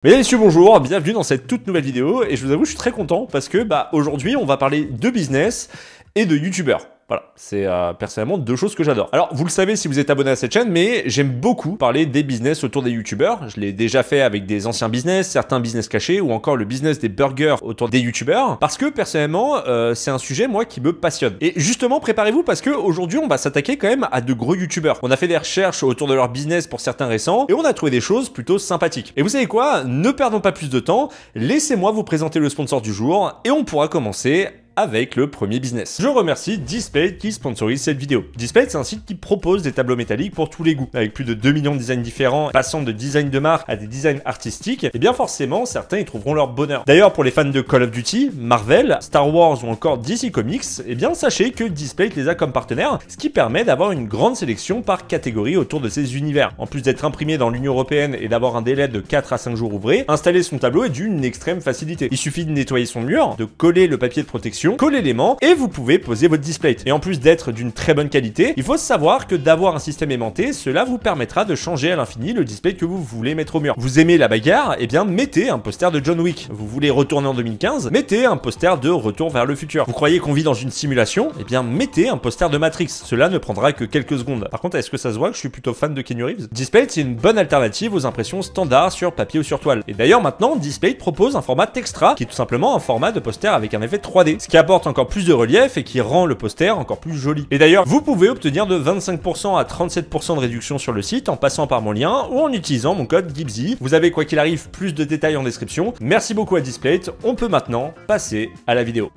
Mesdames et messieurs, bonjour, bienvenue dans cette toute nouvelle vidéo et je vous avoue, je suis très content parce que aujourd'hui, on va parler de business et de youtubeurs. Voilà, c'est personnellement deux choses que j'adore. Alors, vous le savez si vous êtes abonné à cette chaîne, mais j'aime beaucoup parler des business autour des youtubeurs. Je l'ai déjà fait avec des anciens business, certains business cachés ou encore le business des burgers autour des youtubeurs. Parce que personnellement, c'est un sujet, moi, qui me passionne. Et justement, préparez-vous parce que aujourd'hui, on va s'attaquer quand même à de gros youtubeurs. On a fait des recherches autour de leur business pour certains récents et on a trouvé des choses plutôt sympathiques. Et vous savez quoi? Ne perdons pas plus de temps, laissez-moi vous présenter le sponsor du jour et on pourra commencer avec le premier business. Je remercie Displate qui sponsorise cette vidéo. Displate, c'est un site qui propose des tableaux métalliques pour tous les goûts. Avec plus de 2 millions de designs différents, passant de design de marque à des designs artistiques, et bien forcément, certains y trouveront leur bonheur. D'ailleurs, pour les fans de Call of Duty, Marvel, Star Wars ou encore DC Comics, et bien sachez que Displate les a comme partenaires, ce qui permet d'avoir une grande sélection par catégorie autour de ces univers. En plus d'être imprimé dans l'Union Européenne et d'avoir un délai de 4 à 5 jours ouvrés, installer son tableau est d'une extrême facilité. Il suffit de nettoyer son mur, de coller le papier de protection, coller l'aimant et vous pouvez poser votre display. Et en plus d'être d'une très bonne qualité, il faut savoir que d'avoir un système aimanté, cela vous permettra de changer à l'infini le display que vous voulez mettre au mur. Vous aimez la bagarre, et bien mettez un poster de John Wick. Vous voulez retourner en 2015, mettez un poster de Retour vers le futur. Vous croyez qu'on vit dans une simulation, et bien mettez un poster de Matrix. Cela ne prendra que quelques secondes. Par contre, est-ce que ça se voit que je suis plutôt fan de Keanu Reeves? Displate, c'est une bonne alternative aux impressions standards sur papier ou sur toile. Et d'ailleurs maintenant, Displate propose un format Textra, qui est tout simplement un format de poster avec un effet 3D, ce qui apporte encore plus de relief et qui rend le poster encore plus joli. Et d'ailleurs, vous pouvez obtenir de 25% à 37% de réduction sur le site en passant par mon lien ou en utilisant mon code GIBSY. Vous avez quoi qu'il arrive plus de détails en description. Merci beaucoup à Displate. On peut maintenant passer à la vidéo.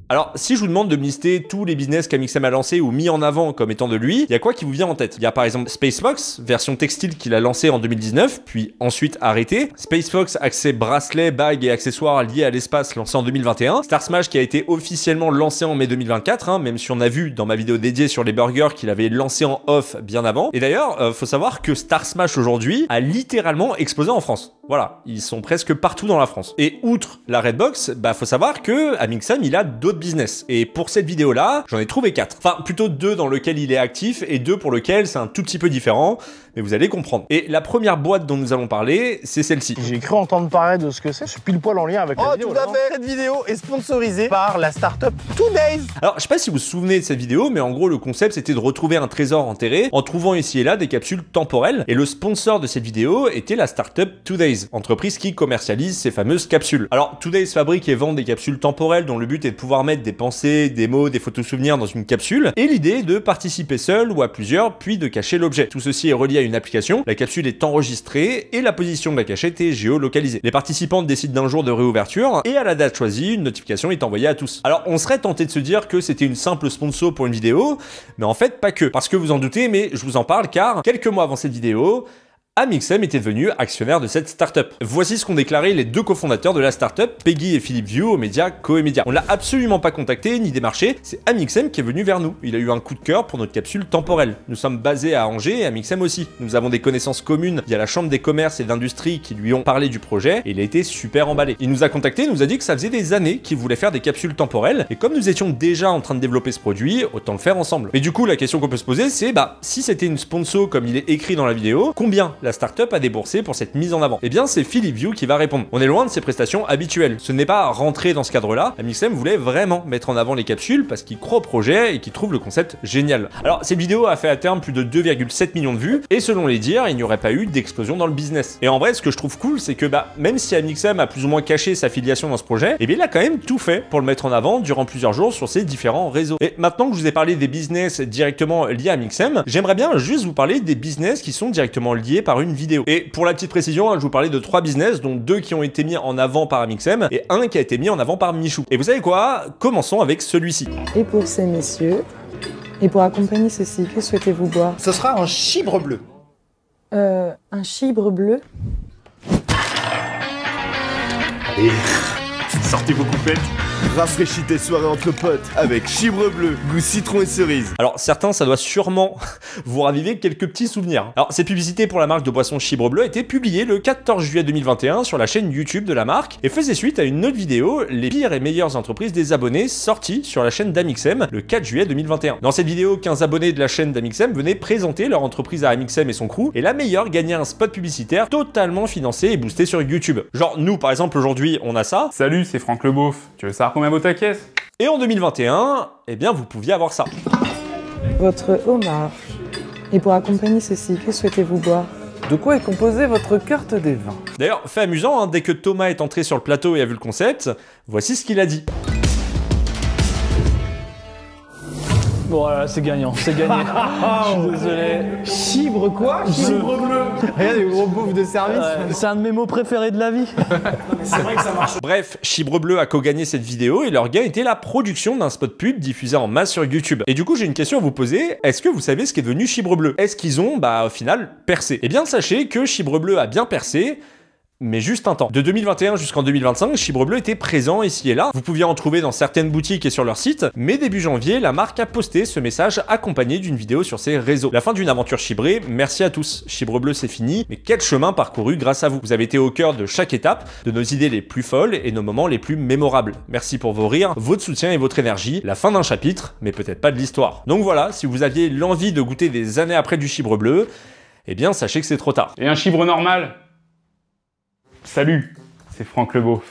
Alors, si je vous demande de me lister tous les business qu'Amixem a lancé ou mis en avant comme étant de lui, il y a quoi qui vous vient en tête? Il y a par exemple Spacefox, version textile qu'il a lancé en 2019, puis ensuite arrêté. Spacefox, accès bracelets, bagues et accessoires liés à l'espace, lancé en 2021. Star Smash qui a été officiellement lancé en mai 2024, même si on a vu dans ma vidéo dédiée sur les burgers qu'il avait lancé en off bien avant. Et d'ailleurs, faut savoir que Star Smash aujourd'hui a littéralement explosé en France. Voilà, ils sont presque partout dans la France. Et outre la Redbox, faut savoir que Amixem, il a d'autres business. Et pour cette vidéo-là, j'en ai trouvé 4. Enfin, plutôt 2 dans lesquels il est actif et 2 pour lesquels c'est un tout petit peu différent, mais vous allez comprendre. Et la première boîte dont nous allons parler, c'est celle-ci. J'ai cru entendre parler de ce que c'est. Je suis pile poil en lien avec la vidéo. Tout à fait. Cette vidéo est sponsorisée par la startup 2Days. Alors, je sais pas si vous vous souvenez de cette vidéo, mais en gros, le concept, c'était de retrouver un trésor enterré en trouvant ici et là des capsules temporelles. Et le sponsor de cette vidéo était la startup 2Days, entreprise qui commercialise ces fameuses capsules. Alors, 2Days fabrique et vend des capsules temporelles dont le but est de pouvoir mettre des pensées, des mots, des photos souvenirs dans une capsule. Et l'idée est de participer seul ou à plusieurs, puis de cacher l'objet. Tout ceci est relié à une application. La capsule est enregistrée et la position de la cachette est géolocalisée. Les participants décident d'un jour de réouverture et à la date choisie, une notification est envoyée à tous. Alors, on serait tenté de se dire que c'était une simple sponsor pour une vidéo, mais en fait, pas que. Parce que vous en doutez, mais je vous en parle car quelques mois avant cette vidéo, Amixem était devenu actionnaire de cette startup. Voici ce qu'ont déclaré les deux cofondateurs de la startup, Peggy et Philippe View, aux médias Coemedia. On l'a absolument pas contacté ni démarché, c'est Amixem qui est venu vers nous. Il a eu un coup de cœur pour notre capsule temporelle. Nous sommes basés à Angers et Amixem aussi. Nous avons des connaissances communes via la chambre des commerces et d'industrie qui lui ont parlé du projet et il a été super emballé. Il nous a contacté, nous a dit que ça faisait des années qu'il voulait faire des capsules temporelles et comme nous étions déjà en train de développer ce produit, autant le faire ensemble. Mais du coup, la question qu'on peut se poser, c'est si c'était une sponsor comme il est écrit dans la vidéo, combien la startup a déboursé pour cette mise en avant? Eh bien, c'est Philippe View qui va répondre. On est loin de ses prestations habituelles. Ce n'est pas rentré dans ce cadre-là. Amixem voulait vraiment mettre en avant les capsules parce qu'il croit au projet et qu'il trouve le concept génial. Alors, cette vidéo a fait à terme plus de 2,7 millions de vues et selon les dires, il n'y aurait pas eu d'explosion dans le business. Et en vrai, ce que je trouve cool, c'est que même si Amixem a plus ou moins caché sa filiation dans ce projet, eh bien, il a quand même tout fait pour le mettre en avant durant plusieurs jours sur ses différents réseaux. Et maintenant que je vous ai parlé des business directement liés à Amixem, j'aimerais bien juste vous parler des business qui sont directement liés par une vidéo. Et pour la petite précision, je vous parlais de 3 business, dont 2 qui ont été mis en avant par Amixem et 1 qui a été mis en avant par Michou. Et vous savez quoi? Commençons avec celui-ci. Et pour ces messieurs, et pour accompagner ceci, que souhaitez-vous boire? Ce sera un chibre bleu. Un chibre bleu? Allez, sortez vos coupettes. Rafraîchis tes soirées entre potes avec Chibre Bleu, goût citron et cerise. Alors certains, ça doit sûrement vous raviver quelques petits souvenirs. Alors cette publicité pour la marque de boisson Chibre Bleu a été publiée le 14 juillet 2021 sur la chaîne YouTube de la marque et faisait suite à une autre vidéo, les pires et meilleures entreprises des abonnés, sortie sur la chaîne d'Amixem le 4 juillet 2021. Dans cette vidéo, 15 abonnés de la chaîne d'Amixem venaient présenter leur entreprise à Amixem et son crew, et la meilleure gagnait un spot publicitaire totalement financé et boosté sur YouTube. Genre nous par exemple aujourd'hui on a ça. Salut, c'est Franck Le Beauf. Tu veux savoir combien vaut ta caisse? Et en 2021, eh bien vous pouviez avoir ça. Votre homard. Et pour accompagner ceci, que souhaitez-vous boire? De quoi est composée votre carte des vins? D'ailleurs, fait amusant, hein, dès que Thomas est entré sur le plateau et a vu le concept, voici ce qu'il a dit. Bon, voilà, c'est gagnant, c'est gagné. Je suis désolé. Chibre quoi? Chibre bleu. Regarde les gros bouffes de service. C'est un de mes mots préférés de la vie. C'est vrai que ça marche. Bref, Chibre Bleu a co-gagné cette vidéo et leur gain était la production d'un spot pub diffusé en masse sur YouTube. Et du coup, j'ai une question à vous poser. Est-ce que vous savez ce qu'est devenu Chibre Bleu? Est-ce qu'ils ont, au final, percé? Eh bien, sachez que Chibre Bleu a bien percé, mais juste un temps. De 2021 jusqu'en 2025, Chibre Bleu était présent ici et là. Vous pouviez en trouver dans certaines boutiques et sur leur site, mais début janvier, la marque a posté ce message accompagné d'une vidéo sur ses réseaux. La fin d'une aventure chibrée, merci à tous. Chibre Bleu, c'est fini, mais quel chemin parcouru grâce à vous. Vous avez été au cœur de chaque étape, de nos idées les plus folles et nos moments les plus mémorables. Merci pour vos rires, votre soutien et votre énergie. La fin d'un chapitre, mais peut-être pas de l'histoire. Donc voilà, si vous aviez l'envie de goûter des années après du Chibre Bleu, eh bien sachez que c'est trop tard. Et un chibre normal? Salut, c'est Franck Le Beauf.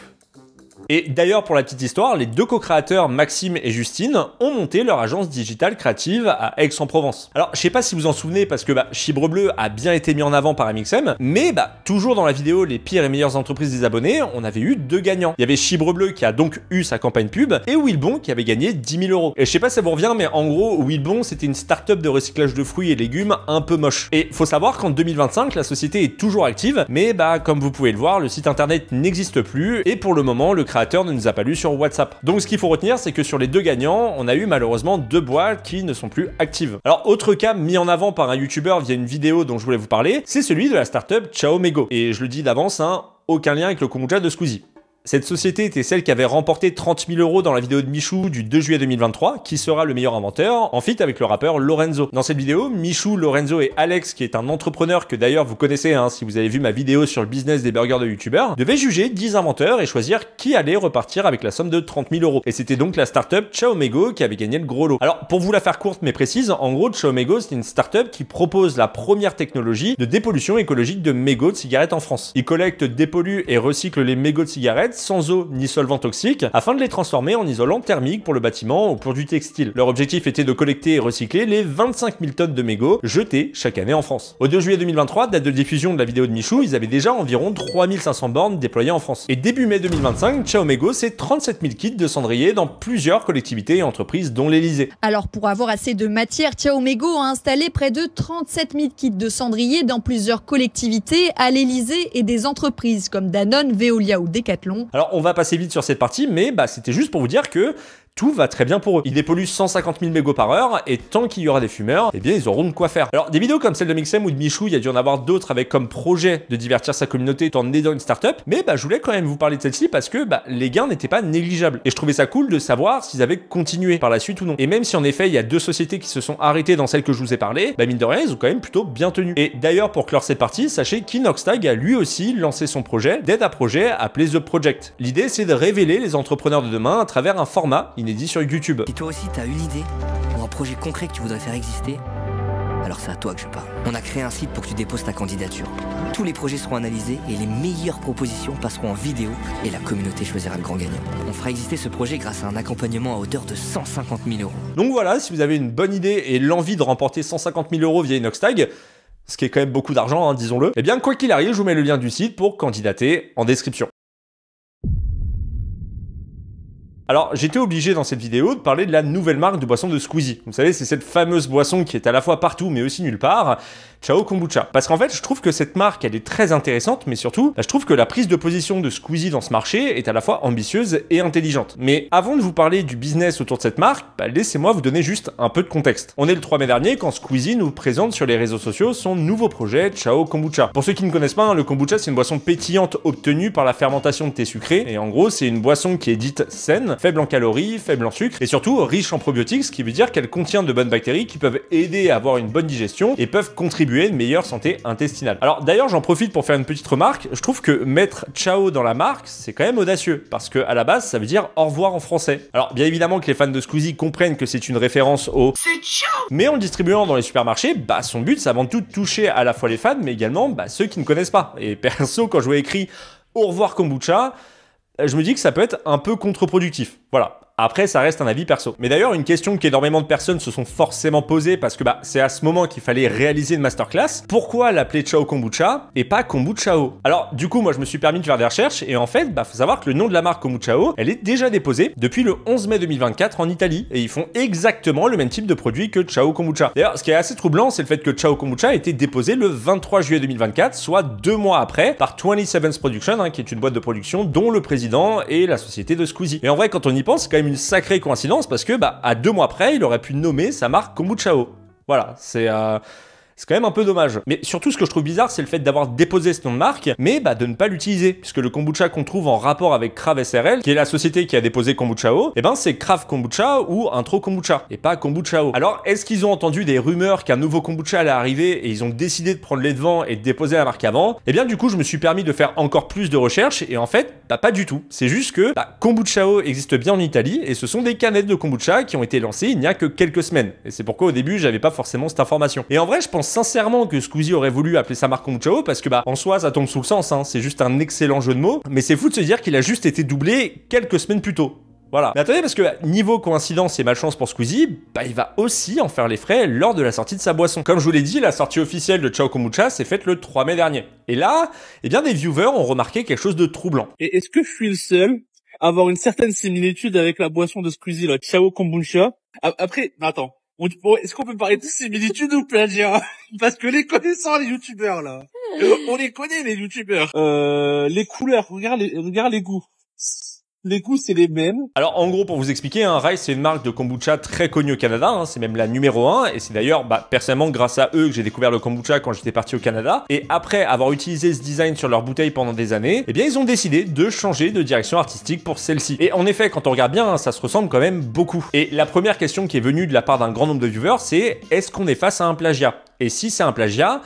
Et d'ailleurs, pour la petite histoire, les deux co-créateurs, Maxime et Justine, ont monté leur agence digitale créative à Aix-en-Provence. Alors, je sais pas si vous en souvenez, parce que Chibre Bleu a bien été mis en avant par Amixem, mais toujours dans la vidéo les pires et meilleures entreprises des abonnés, on avait eu deux gagnants. Il y avait Chibre Bleu qui a donc eu sa campagne pub, et Wilbon qui avait gagné 10 000 €. Et je sais pas si ça vous revient, mais en gros, Wilbon, c'était une start-up de recyclage de fruits et légumes un peu moche. Et faut savoir qu'en 2025, la société est toujours active, mais comme vous pouvez le voir, le site internet n'existe plus, et pour le moment, le créateur ne nous a pas lu sur WhatsApp. Donc ce qu'il faut retenir, c'est que sur les deux gagnants, on a eu malheureusement deux boîtes qui ne sont plus actives. Alors autre cas mis en avant par un YouTuber via une vidéo dont je voulais vous parler, c'est celui de la startup Chaomego. Et je le dis d'avance, aucun lien avec le kombucha de Squeezie. Cette société était celle qui avait remporté 30 000 € dans la vidéo de Michou du 2 juillet 2023, qui sera le meilleur inventeur, en feat avec le rappeur Lorenzo. Dans cette vidéo, Michou, Lorenzo et Alex, qui est un entrepreneur que d'ailleurs vous connaissez si vous avez vu ma vidéo sur le business des burgers de youtubeurs, devaient juger 10 inventeurs et choisir qui allait repartir avec la somme de 30 000 €. Et c'était donc la startup Chaomego qui avait gagné le gros lot. Alors pour vous la faire courte mais précise, en gros Chaomego c'est une startup qui propose la première technologie de dépollution écologique de mégots de cigarettes en France. Ils collectent, dépolluent et recyclent les mégots de cigarettes sans eau ni solvant toxique afin de les transformer en isolant thermique pour le bâtiment ou pour du textile. Leur objectif était de collecter et recycler les 25 000 tonnes de mégots jetés chaque année en France. Au 2 juillet 2023, date de diffusion de la vidéo de Michou, ils avaient déjà environ 3500 bornes déployées en France. Et début mai 2025, Chaomego, c'est 37 000 kits de cendriers dans plusieurs collectivités et entreprises dont l'Elysée. Alors pour avoir assez de matière, Chaomego a installé près de 37 000 kits de cendriers dans plusieurs collectivités, à l'Elysée et des entreprises comme Danone, Veolia ou Decathlon. Alors on va passer vite sur cette partie, mais c'était juste pour vous dire que tout va très bien pour eux. Ils dépolluent 150 000 mégots par heure, et tant qu'il y aura des fumeurs, eh bien ils auront de quoi faire. Alors des vidéos comme celle de Mixem ou de Michou, il y a dû en avoir d'autres avec comme projet de divertir sa communauté tout en aidant une startup, mais je voulais quand même vous parler de celle-ci parce que les gains n'étaient pas négligeables. Et je trouvais ça cool de savoir s'ils avaient continué par la suite ou non. Et même si en effet il y a deux sociétés qui se sont arrêtées dans celle que je vous ai parlé, mine de rien ils ont quand même plutôt bien tenu. Et d'ailleurs pour clore cette partie, sachez qu'Inoxtag a lui aussi lancé son projet d'aide à projet appelé The Project. L'idée c'est de révéler les entrepreneurs de demain à travers un format inédit sur YouTube. Si toi aussi t'as une idée ou un projet concret que tu voudrais faire exister, alors c'est à toi que je parle. On a créé un site pour que tu déposes ta candidature. Tous les projets seront analysés et les meilleures propositions passeront en vidéo et la communauté choisira le grand gagnant. On fera exister ce projet grâce à un accompagnement à hauteur de 150 000 €. Donc voilà, si vous avez une bonne idée et l'envie de remporter 150 000 € via Inoxtag, ce qui est quand même beaucoup d'argent, disons-le, eh bien quoi qu'il arrive, je vous mets le lien du site pour candidater en description. Alors, j'étais obligé dans cette vidéo de parler de la nouvelle marque de boisson de Squeezie. Vous savez, c'est cette fameuse boisson qui est à la fois partout mais aussi nulle part, Chao Kombucha. Parce qu'en fait, je trouve que cette marque, elle est très intéressante, mais surtout, je trouve que la prise de position de Squeezie dans ce marché est à la fois ambitieuse et intelligente. Mais avant de vous parler du business autour de cette marque, laissez-moi vous donner juste un peu de contexte. On est le 3 mai dernier quand Squeezie nous présente sur les réseaux sociaux son nouveau projet Chao Kombucha. Pour ceux qui ne connaissent pas, le kombucha, c'est une boisson pétillante obtenue par la fermentation de thé sucré. Et en gros, c'est une boisson qui est dite saine, faible en calories, faible en sucre et surtout riche en probiotiques, ce qui veut dire qu'elle contient de bonnes bactéries qui peuvent aider à avoir une bonne digestion et peuvent contribuer à une meilleure santé intestinale. Alors d'ailleurs, j'en profite pour faire une petite remarque. Je trouve que mettre ciao dans la marque, c'est quand même audacieux parce que à la base, ça veut dire au revoir en français. Alors bien évidemment que les fans de Squeezie comprennent que c'est une référence au c'est ciao, mais en le distribuant dans les supermarchés, bah son but c'est avant tout de toucher à la fois les fans mais également ceux qui ne connaissent pas. Et perso, quand je vois écrit au revoir kombucha, je me dis que ça peut être un peu contre-productif. Voilà. Après, ça reste un avis perso. Mais d'ailleurs, une question qu'énormément de personnes se sont forcément posées parce que c'est à ce moment qu'il fallait réaliser une masterclass. Pourquoi l'appeler Ciao Kombucha et pas Kombuchao? Alors, du coup, moi, je me suis permis de faire des recherches et en fait, faut savoir que le nom de la marque Kombuchao, elle est déjà déposée depuis le 11 mai 2024 en Italie et ils font exactement le même type de produit que Ciao Kombucha. D'ailleurs, ce qui est assez troublant, c'est le fait que Ciao Kombucha a été déposé le 23 juillet 2024, soit 2 mois après, par 27's Production, qui est une boîte de production dont le président est la société de Squeezie. Et en vrai, quand on y pense, c'est quand même une sacrée coïncidence parce que à 2 mois près, il aurait pu nommer sa marque Kombuchao. Voilà, c'est quand même un peu dommage. Mais surtout, ce que je trouve bizarre, c'est le fait d'avoir déposé ce nom de marque, mais de ne pas l'utiliser. Puisque le kombucha qu'on trouve en rapport avec Crave SRL, qui est la société qui a déposé Kombuchao, c'est Crave Kombucha ou Intro Kombucha, et pas Kombuchao. Alors, est-ce qu'ils ont entendu des rumeurs qu'un nouveau kombucha allait arriver et ils ont décidé de prendre les devants et de déposer la marque avant? Eh bien, du coup, je me suis permis de faire encore plus de recherches et en fait, pas du tout. C'est juste que Kombuchao existe bien en Italie et ce sont des canettes de kombucha qui ont été lancées il n'y a que quelques semaines. Et c'est pourquoi au début, j'avais pas forcément cette information. Et en vrai, je pense sincèrement que Squeezie aurait voulu appeler sa marque Kombuchao parce que en soi ça tombe sous le sens, c'est juste un excellent jeu de mots, mais c'est fou de se dire qu'il a juste été doublé quelques semaines plus tôt. Voilà. Mais attendez, parce que niveau coïncidence et malchance pour Squeezie, il va aussi en faire les frais lors de la sortie de sa boisson. Comme je vous l'ai dit, la sortie officielle de Ciao Kombucha s'est faite le 3 mai dernier. Et là, des viewers ont remarqué quelque chose de troublant. Et est-ce que je suis le seul à avoir une certaine similitude avec la boisson de Squeezie, la Ciao Kombucha? Après, attends. Est-ce qu'on peut parler de similitude ou plagiat? Parce que les connaissants, les youtubeurs, là. On les connaît, les youtubeurs. Les couleurs, regarde les goûts. Les goûts, c'est les mêmes. Alors, en gros, pour vous expliquer, Rise, c'est une marque de kombucha très connue au Canada. C'est même la numéro 1. Et c'est d'ailleurs, personnellement, grâce à eux que j'ai découvert le kombucha quand j'étais parti au Canada. Et après avoir utilisé ce design sur leurs bouteilles pendant des années, ils ont décidé de changer de direction artistique pour celle-ci. Et en effet, quand on regarde bien, ça se ressemble quand même beaucoup. Et la première question qui est venue de la part d'un grand nombre de viewers, c'est est-ce qu'on est face à un plagiat? Et si c'est un plagiat,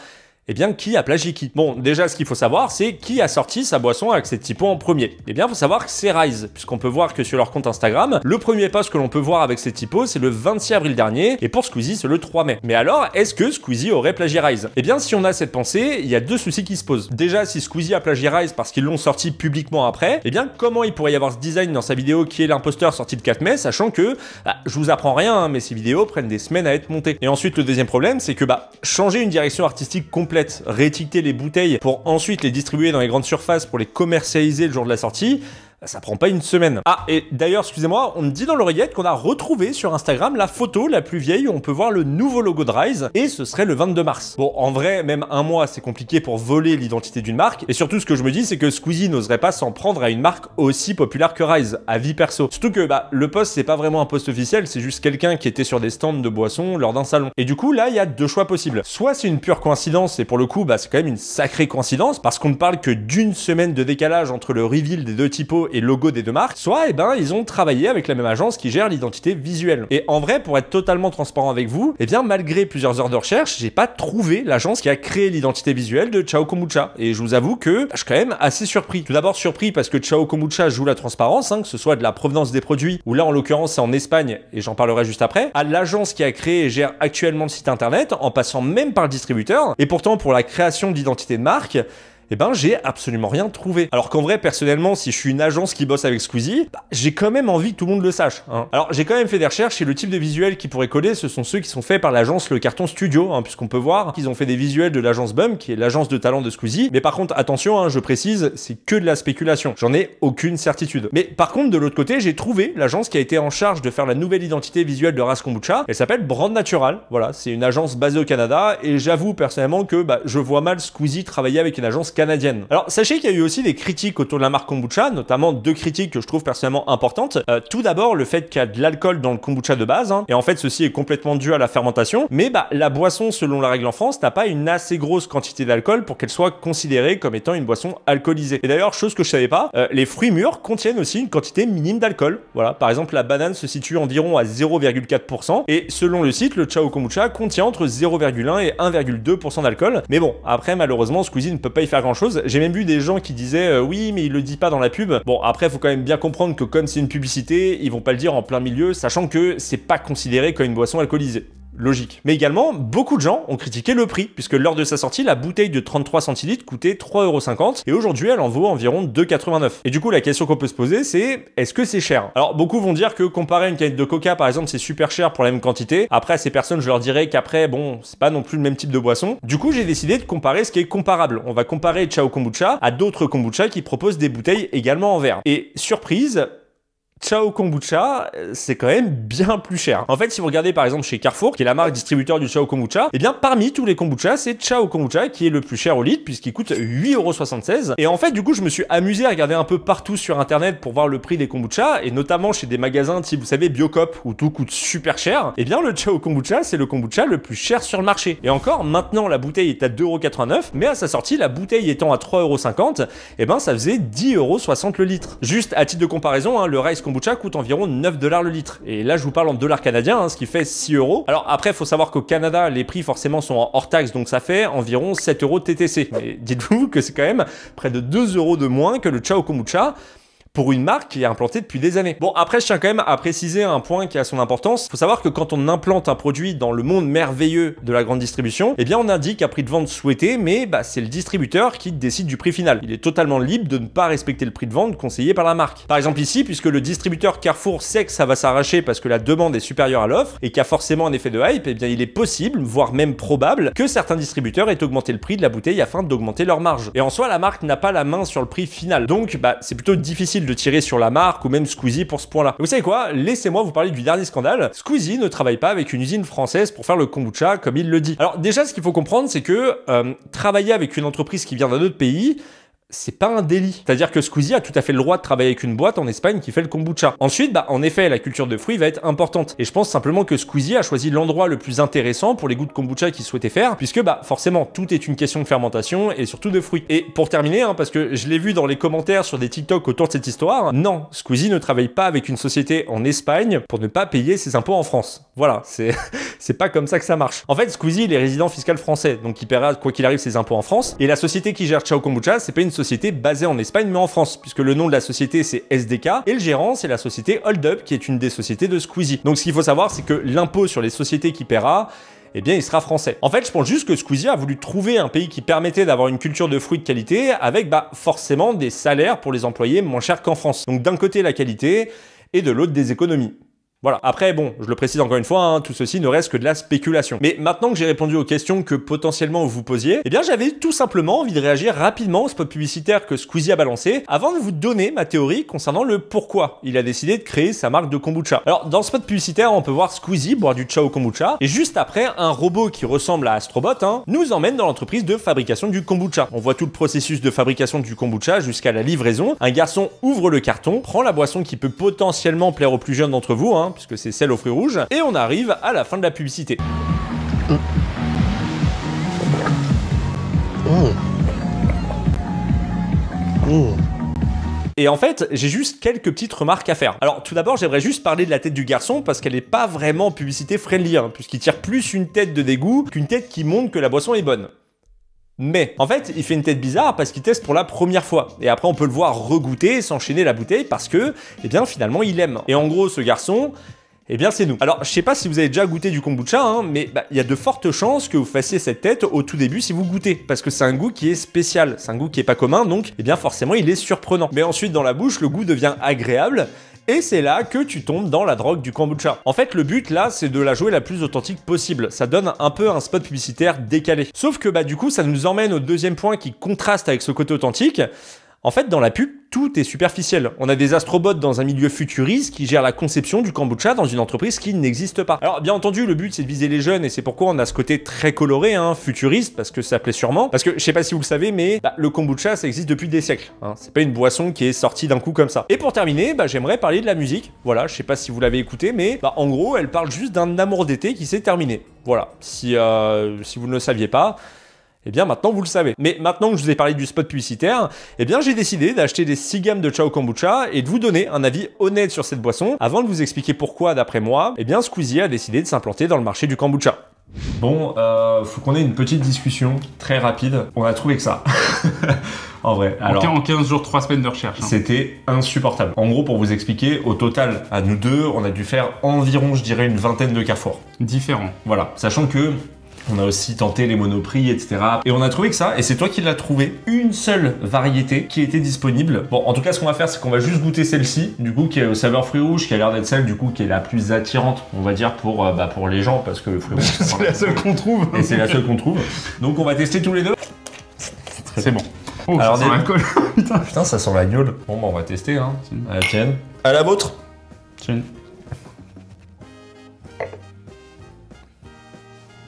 qui a plagié qui? Bon, déjà, ce qu'il faut savoir, c'est qui a sorti sa boisson avec cette typo en premier. Il faut savoir que c'est Rise, puisqu'on peut voir que sur leur compte Instagram, le premier post que l'on peut voir avec cette typo, c'est le 26 avril dernier, et pour Squeezie, c'est le 3 mai. Mais alors, est-ce que Squeezie aurait plagié Rise? Si on a cette pensée, il y a 2 soucis qui se posent. Déjà, si Squeezie a plagié Rise parce qu'ils l'ont sorti publiquement après, comment il pourrait y avoir ce design dans sa vidéo qui est l'imposteur sorti le 4 mai, sachant que, je vous apprends rien, mais ces vidéos prennent des semaines à être montées. Et ensuite, le deuxième problème, c'est que, changer une direction artistique complète, réétiqueter les bouteilles pour ensuite les distribuer dans les grandes surfaces pour les commercialiser le jour de la sortie, ça prend pas une semaine. Ah, et d'ailleurs, excusez-moi, on me dit dans l'oreillette qu'on a retrouvé sur Instagram la photo la plus vieille où on peut voir le nouveau logo de Rise, et ce serait le 22 mars. Bon, en vrai, même un mois, c'est compliqué pour voler l'identité d'une marque, et surtout, ce que je me dis, c'est que Squeezie n'oserait pas s'en prendre à une marque aussi populaire que Rise, à vie perso. Surtout que, le post, c'est pas vraiment un post officiel, c'est juste quelqu'un qui était sur des stands de boissons lors d'un salon. Et du coup, là, il y a 2 choix possibles. Soit c'est une pure coïncidence, et pour le coup, c'est quand même une sacrée coïncidence, parce qu'on ne parle que d'une semaine de décalage entre le reveal des 2 typos et le logo des 2 marques, soit ils ont travaillé avec la même agence qui gère l'identité visuelle. Et en vrai, pour être totalement transparent avec vous, malgré plusieurs heures de recherche, j'ai pas trouvé l'agence qui a créé l'identité visuelle de Ciao Kombucha. Et je vous avoue que je suis quand même assez surpris. Tout d'abord surpris parce que Ciao Kombucha joue la transparence, que ce soit de la provenance des produits, ou là en l'occurrence c'est en Espagne, et j'en parlerai juste après, à l'agence qui a créé et gère actuellement le site internet, en passant même par le distributeur. Et pourtant, pour la création d'identité de marque, j'ai absolument rien trouvé. Alors qu'en vrai, personnellement, si je suis une agence qui bosse avec Squeezie, j'ai quand même envie que tout le monde le sache. Alors, j'ai quand même fait des recherches et le type de visuels qui pourrait coller, ce sont ceux qui sont faits par l'agence Le Carton Studio, puisqu'on peut voir qu'ils ont fait des visuels de l'agence Bum, qui est l'agence de talent de Squeezie. Mais par contre, attention, je précise, c'est que de la spéculation. J'en ai aucune certitude. Mais par contre, de l'autre côté, j'ai trouvé l'agence qui a été en charge de faire la nouvelle identité visuelle de Rise Kombucha. Elle s'appelle Brand Natural. Voilà, c'est une agence basée au Canada et j'avoue personnellement que je vois mal Squeezie travailler avec une agence canadienne. Alors sachez qu'il y a eu aussi des critiques autour de la marque kombucha, notamment 2 critiques que je trouve personnellement importantes. Tout d'abord, le fait qu'il y a de l'alcool dans le kombucha de base, et en fait ceci est complètement dû à la fermentation, mais la boisson, selon la règle en France, n'a pas une assez grosse quantité d'alcool pour qu'elle soit considérée comme étant une boisson alcoolisée. Et d'ailleurs, chose que je savais pas, les fruits mûrs contiennent aussi une quantité minime d'alcool. Voilà, par exemple la banane se situe environ à 0,4%, et selon le site, le Chao Kombucha contient entre 0,1 et 1,2% d'alcool. Mais bon, après malheureusement Squeezie ne peut pas y faire grand chose. J'ai même vu des gens qui disaient oui mais il le dit pas dans la pub. Bon, après faut quand même bien comprendre que comme c'est une publicité, ils vont pas le dire en plein milieu, sachant que c'est pas considéré comme une boisson alcoolisée. Logique. Mais également, beaucoup de gens ont critiqué le prix, puisque lors de sa sortie, la bouteille de 33 centilitres coûtait 3,50 € et aujourd'hui elle en vaut environ 2,89 €. Et du coup, la question qu'on peut se poser, c'est est-ce que c'est cher? Alors, beaucoup vont dire que comparer une canette de coca, par exemple, c'est super cher pour la même quantité. Après, à ces personnes, je leur dirais qu'après, bon, c'est pas non plus le même type de boisson. Du coup, j'ai décidé de comparer ce qui est comparable. On va comparer Chao Kombucha à d'autres kombucha qui proposent des bouteilles également en verre. Et surprise, Chao Kombucha, c'est quand même bien plus cher. En fait, si vous regardez par exemple chez Carrefour, qui est la marque distributeur du Chao Kombucha, eh bien parmi tous les kombuchas, c'est Chao Kombucha qui est le plus cher au litre puisqu'il coûte 8,76 €. Et en fait, du coup, je me suis amusé à regarder un peu partout sur internet pour voir le prix des kombuchas et notamment chez des magasins type, vous savez, Biocop où tout coûte super cher. Eh bien, le Chao Kombucha, c'est le kombucha le plus cher sur le marché. Et encore, maintenant, la bouteille est à 2,89 €, mais à sa sortie, la bouteille étant à 3,50 €, eh ben ça faisait 10,60 € le litre. Juste à titre de comparaison, le Rice Kombucha coûte environ 9 $ le litre. Et là, je vous parle en dollars canadiens, ce qui fait 6 €. Alors après, il faut savoir qu'au Canada, les prix forcément sont en hors taxe, donc ça fait environ 7 € TTC. Mais dites-vous que c'est quand même près de 2 € de moins que le Chao Kombucha pour une marque qui est implantée depuis des années. Bon, après, je tiens quand même à préciser un point qui a son importance. Il faut savoir que quand on implante un produit dans le monde merveilleux de la grande distribution, eh bien, on indique un prix de vente souhaité, mais c'est le distributeur qui décide du prix final. Il est totalement libre de ne pas respecter le prix de vente conseillé par la marque. Par exemple ici, puisque le distributeur Carrefour sait que ça va s'arracher parce que la demande est supérieure à l'offre et qu'il y a forcément un effet de hype, eh bien, il est possible, voire même probable, que certains distributeurs aient augmenté le prix de la bouteille afin d'augmenter leur marge. Et en soi, la marque n'a pas la main sur le prix final. Donc, c'est plutôt difficile de tirer sur la marque ou même Squeezie pour ce point-là. Vous savez quoi? Laissez-moi vous parler du dernier scandale. Squeezie ne travaille pas avec une usine française pour faire le kombucha comme il le dit. Alors déjà, ce qu'il faut comprendre, c'est que travailler avec une entreprise qui vient d'un autre pays, c'est pas un délit. C'est-à-dire que Squeezie a tout à fait le droit de travailler avec une boîte en Espagne qui fait le kombucha. Ensuite, en effet, la culture de fruits va être importante. Et je pense simplement que Squeezie a choisi l'endroit le plus intéressant pour les goûts de kombucha qu'il souhaitait faire, puisque forcément, tout est une question de fermentation et surtout de fruits. Et pour terminer, parce que je l'ai vu dans les commentaires sur des TikTok autour de cette histoire, non, Squeezie ne travaille pas avec une société en Espagne pour ne pas payer ses impôts en France. Voilà, c'est pas comme ça que ça marche. En fait, Squeezie, il est résident fiscal français, donc il paiera quoi qu'il arrive ses impôts en France. Et la société qui gère Chao Kombucha, c'est pas une société basée en Espagne mais en France, puisque le nom de la société c'est SDK et le gérant c'est la société Hold Up qui est une des sociétés de Squeezie. Donc ce qu'il faut savoir c'est que l'impôt sur les sociétés qui paiera, eh bien il sera français. En fait je pense juste que Squeezie a voulu trouver un pays qui permettait d'avoir une culture de fruits de qualité avec forcément des salaires pour les employés moins chers qu'en France. Donc d'un côté la qualité et de l'autre des économies. Voilà. Après, bon, je le précise encore une fois, tout ceci ne reste que de la spéculation. Mais maintenant que j'ai répondu aux questions que potentiellement vous posiez, eh bien j'avais tout simplement envie de réagir rapidement au spot publicitaire que Squeezie a balancé avant de vous donner ma théorie concernant le pourquoi il a décidé de créer sa marque de kombucha. Alors, dans le spot publicitaire, on peut voir Squeezie boire du Chao Kombucha et juste après, un robot qui ressemble à Astrobot nous emmène dans l'entreprise de fabrication du kombucha. On voit tout le processus de fabrication du kombucha jusqu'à la livraison. Un garçon ouvre le carton, prend la boisson qui peut potentiellement plaire aux plus jeunes d'entre vous, puisque c'est celle aux fruits rouges, et on arrive à la fin de la publicité. Et en fait, j'ai juste quelques petites remarques à faire. Alors tout d'abord, j'aimerais juste parler de la tête du garçon parce qu'elle n'est pas vraiment publicité friendly, puisqu'il tire plus une tête de dégoût qu'une tête qui montre que la boisson est bonne. Mais, en fait, il fait une tête bizarre parce qu'il teste pour la première fois. Et après, on peut le voir regoûter, s'enchaîner la bouteille parce que, eh bien, finalement, il aime. Et en gros, ce garçon, eh bien, c'est nous. Alors, je sais pas si vous avez déjà goûté du kombucha, mais il y a de fortes chances que vous fassiez cette tête au tout début si vous goûtez. Parce que c'est un goût qui est spécial, c'est un goût qui est pas commun, donc, eh bien, forcément, il est surprenant. Mais ensuite, dans la bouche, le goût devient agréable. Et c'est là que tu tombes dans la drogue du kombucha. En fait, le but là, c'est de la jouer la plus authentique possible. Ça donne un peu un spot publicitaire décalé. Sauf que du coup, ça nous emmène au deuxième point qui contraste avec ce côté authentique. En fait, dans la pub, tout est superficiel. On a des astrobots dans un milieu futuriste qui gèrent la conception du kombucha dans une entreprise qui n'existe pas. Alors, bien entendu, le but, c'est de viser les jeunes, et c'est pourquoi on a ce côté très coloré, hein, futuriste, parce que ça plaît sûrement. Parce que, je sais pas si vous le savez, mais le kombucha, ça existe depuis des siècles. Hein. C'est pas une boisson qui est sortie d'un coup comme ça. Et pour terminer, j'aimerais parler de la musique. Voilà, je sais pas si vous l'avez écouté, mais en gros, elle parle juste d'un amour d'été qui s'est terminé. Voilà, si vous ne le saviez pas... Eh bien, maintenant, vous le savez. Mais maintenant que je vous ai parlé du spot publicitaire, eh bien, j'ai décidé d'acheter des 6 gammes de Ciao Kombucha et de vous donner un avis honnête sur cette boisson. Avant de vous expliquer pourquoi, d'après moi, eh bien, Squeezie a décidé de s'implanter dans le marché du kombucha. Bon, faut qu'on ait une petite discussion très rapide. On a trouvé que ça. En vrai. Alors, en 15 jours, 3 semaines de recherche. Hein. C'était insupportable. En gros, pour vous expliquer, au total, à nous deux, on a dû faire environ, je dirais, une vingtaine de carrefours. Différents. Voilà. Sachant que on a aussi tenté les monoprix, etc. Et on a trouvé que ça, et c'est toi qui l'as trouvé, une seule variété qui était disponible. Bon, en tout cas, ce qu'on va faire, c'est qu'on va juste goûter celle-ci, du coup, qui est au saveur fruit rouge, qui a l'air d'être celle, du coup, qui est la plus attirante, on va dire, pour les gens, parce que le fruit rouge, c'est la seule qu'on trouve. Et c'est la seule qu'on trouve. Donc, on va tester tous les deux. C'est bon. Oh, alors, ça sent l'alcool. Putain, ça sent la gueule. Bon, on va tester, hein. À la tienne. À la vôtre. Tienne.